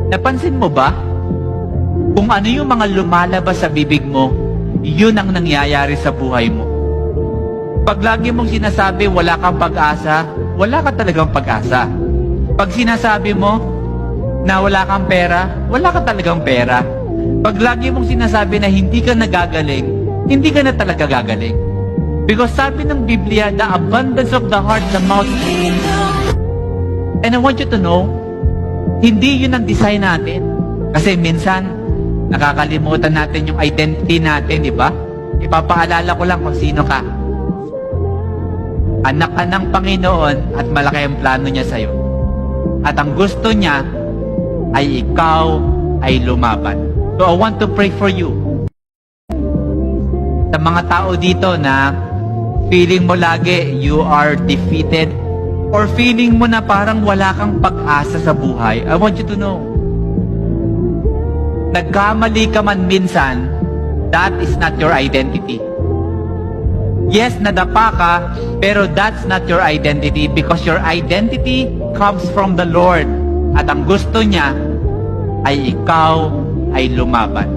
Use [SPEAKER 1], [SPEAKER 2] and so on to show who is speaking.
[SPEAKER 1] Napansin mo ba? Kung ano yung mga lumalabas sa bibig mo, yun ang nangyayari sa buhay mo. Pag lagi mong sinasabi wala kang pag-asa, wala ka talagang pag-asa. Pag sinasabi mo na wala kang pera, wala ka talagang pera. Pag lagi mong sinasabi na hindi ka nagagaling, hindi ka na talaga gagaling. Because sabi ng Biblia, the abundance of the heart, the mouth speaks. And I want you to know, hindi yun ang design natin. Kasi minsan, nakakalimutan natin yung identity natin, di ba? Ipapaalala ko lang kung sino ka. Anak ka ng Panginoon at malaki ang plano niya sa'yo. At ang gusto niya ay ikaw ay lumaban. So I want to pray for you. Sa mga tao dito na feeling mo lagi you are defeated or feeling mo na parang wala kang pag-asa sa buhay, I want you to know, nagkamali ka man minsan, that is not your identity. Yes, nadapa ka, pero that's not your identity because your identity comes from the Lord. At ang gusto niya ay ikaw ay lumaban.